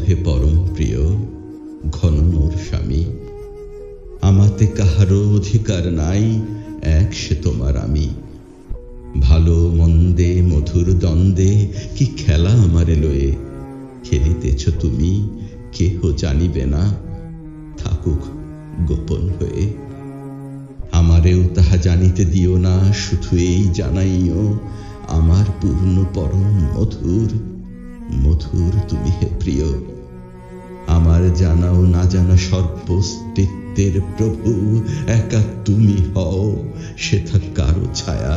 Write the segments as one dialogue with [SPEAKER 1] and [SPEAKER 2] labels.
[SPEAKER 1] হে পরম প্রিয় ঘন মোর স্বামী, আমাতে কাহারও অধিকার নাই, এক সে তোমার আমি। ভালো মন্দে মধুর দ্বন্দ্বে কি খেলা আমারে লয়ে, খেলিতেছ তুমি কেহ জানিবে না, থাকুক গোপন হয়ে। আমারেও তাহা জানিতে দিও না, শুধু এই জানাইও আমার পূর্ণ পরম মধুর মধুর তুমি হে প্রিয়। আমার জানাও না জানা সর্বস্তিত্বের প্রভু একা তুমি হও, সেথা কারো ছায়া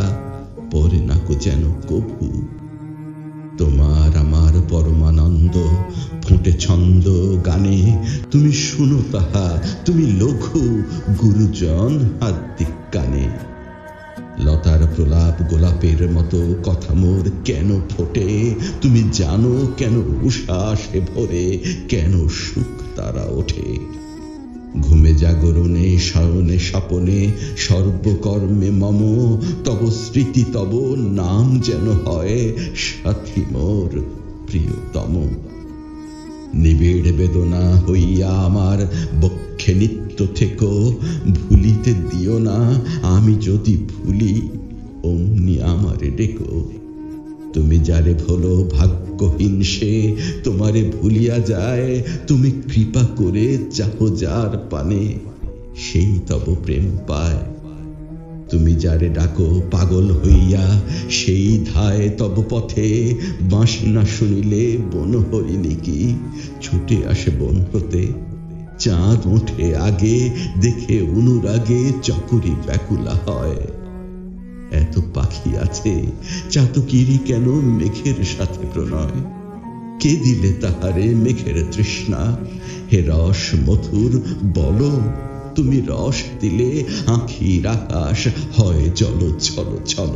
[SPEAKER 1] পরে নাকো যেন কভু। তোমার আমার পরমানন্দ ফোঁটে ছন্দ গানে, তুমি শুনো তাহা, তুমি লঘু গুরুজন হার্দিক কানে। লতার প্রলাপ গোলাপের মতো কথা মোর কেন ফোটে, তুমি জানো কেন উষাসে ভরে, কেন সুখ তারা ওঠে। ঘুমে জাগরণে শয়নে স্বপনে সর্বকর্মে মম, তব স্মৃতি তব নাম যেন হয় সাথী মোর প্রিয়তম। নিবিড় বেদনা হইয়া আমার বক্ষে নিত্য থেকো, ভুলিতে দিও না আমি যদি ভুলি অমনি আমারে ডেকো। তুমি যারে ভোলো ভাগ্যহীন সে তোমারে ভুলিয়া যায়, তুমি কৃপা করে চাহো যার পানে সেই তব প্রেম পায়। তুমি যারে ডাকো পাগল হইয়া সেই ধায় তব পথে, বাঁশি না শুনিলে বন হরিণী কি ছুটে আসে বন হতে। চাঁদ ওঠে আগে দেখে অনুরাগে চকরি ব্যাকুলা হয়। এত পাখি আছে চাতকিরি কেন মেঘের সাথে প্রণয়, কে দিলে তাহারে মেঘের তৃষ্ণা। হে রস মধুর বলো, তুমি রস দিলে আখির আকাশ হয় জল ছল ছল।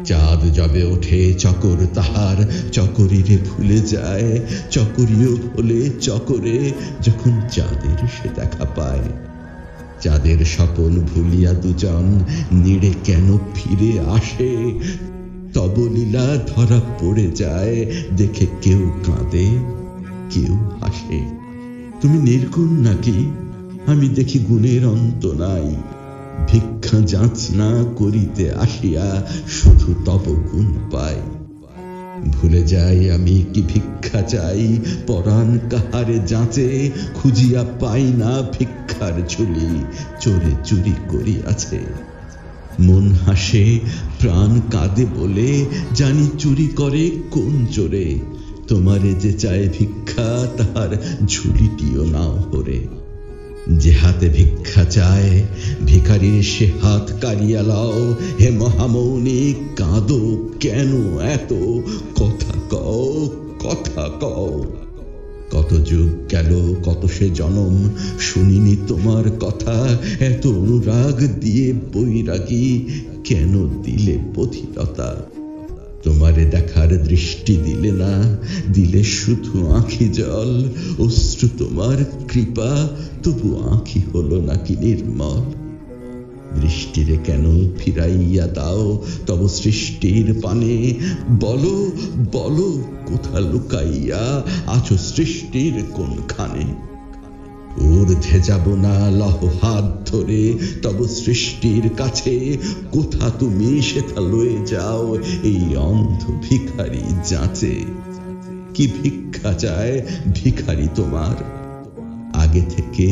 [SPEAKER 1] চাঁদ যবে ওঠে চকর তাহার চকরিরে ভুলে যায়, চকরিও ভোলে চকরে যখন চাঁদের সে দেখা পায়। চাঁদের স্বপন ভুলিয়া দুজন নিড়ে কেন ফিরে আসে, তব লীলা ধরা পড়ে যায় দেখে কেউ কাঁদে কেউ হাসে। তুমি নির্গুণ নাকি আমি দেখি গুণের অন্ত নাই, ভিক্ষা যাচনা করিতে আসিয়া শুধু তব গুণ পাই। ভুলে যাই আমি কি ভিক্ষা চাই, পরাণ কাহারে যাচে খুঁজিয়া পাই না ভিক্ষার ঝুলি চোরে চুরি করিয়াছে। মন হাসে প্রাণ কাঁদে বলে জানি চুরি করে কোন চোরে, তোমারে যে চায় ভিক্ষা তাহার ঝুলিটিও নাও হরে। যে হাতে ভিক্ষা চায় ভিখারির সে হাত কাড়িয়া লাও, হে মহামৌনী কাঁদো কেন এত, কথা কও কথা কও। কত যুগ গেল কত সে জনম শুনিনি তোমার কথা, এত অনুরাগ দিয়ে বৈরাগী কেন দিলে বধিরতা। তোমারে দেখার দৃষ্টি দিলে না, দিলে শুধু আঁখি জল, অশ্রু তোমার কৃপা তবু আঁখি হলো নাকি নির্মল। দৃষ্টিরে কেন ফিরাইয়া দাও তব সৃষ্টির পানে, বলো বলো কোথা লুকাইয়া আছো সৃষ্টির কোনখানে। ঊর্ধ্বে যাব না লহ হাত ধরে তব সৃষ্টির কাছে, কোথা তুমি সেথা লয়ে যাও এই অন্ধ ভিখারি যাচে। কি ভিক্ষা চায় ভিখারি তোমার আগে থেকে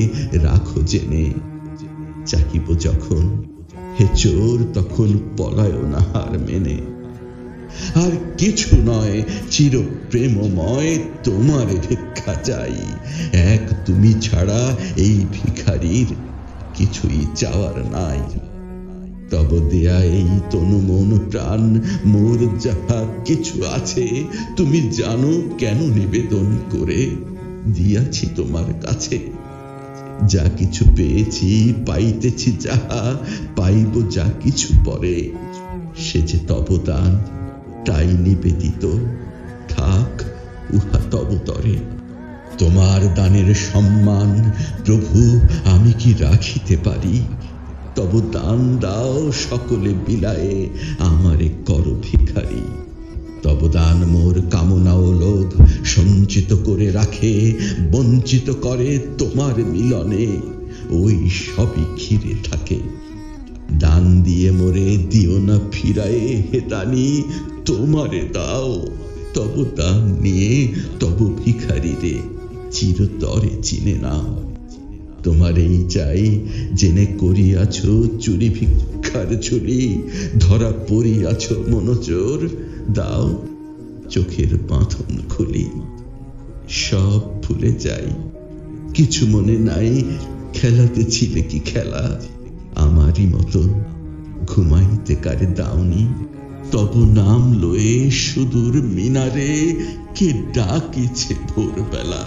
[SPEAKER 1] রাখো জেনে, চাহিব যখন হে চোর তখন পলায় না হার মেনে। আর কিছু নয় চির প্রেমময় তোমার ভিক্ষা চাই, এক তুমি ছাড়া এই ভিখারির কিছুই চাওয়ার নাই। তব দেয়া এই তনু মন প্রাণ মোর যাহা কিছু আছে, তুমি জানো কেন নিবেদন করে দিয়াছি তোমার কাছে। যা কিছু পেয়েছি পাইতেছি যাহা, পাইব যা কিছু পরে, সে যে তব দান তাই নিবেদিত থাক উহা তব তরে। তোমার দানের সম্মান প্রভু আমি কি রাখিতে পারি, তব দান দাও সকলে বিলায়ে আমারে কর ভিখারি। তব দান মোর কামনা ও লোভ সঞ্চিত করে রাখে, বঞ্চিত করে তোমার মিলনে, ওই সবই ঘিরে থাকে। দান দিয়ে মোরে দিও না ফিরায়ে হে দানি, তোমারে দাও তব দান নিয়ে তব ভিখারি রে চিরতরে চিনে নাও। তোমারেই চাই জেনে করিয়াছ চুরি ভিক্ষার ঝুলি, ধরা পড়িয়াছ মনোজোর, দাও চোখের বাঁধন খুলি। সব ভুলে যাই, কিছু মনে নাই, খেলাতে ছিলে কি খেলা, আমারই মতো ঘুমাইতে কারে দাওনি। তব নাম লয়ে সুদূর মিনারে কে ডাকিছে ভোরবেলা।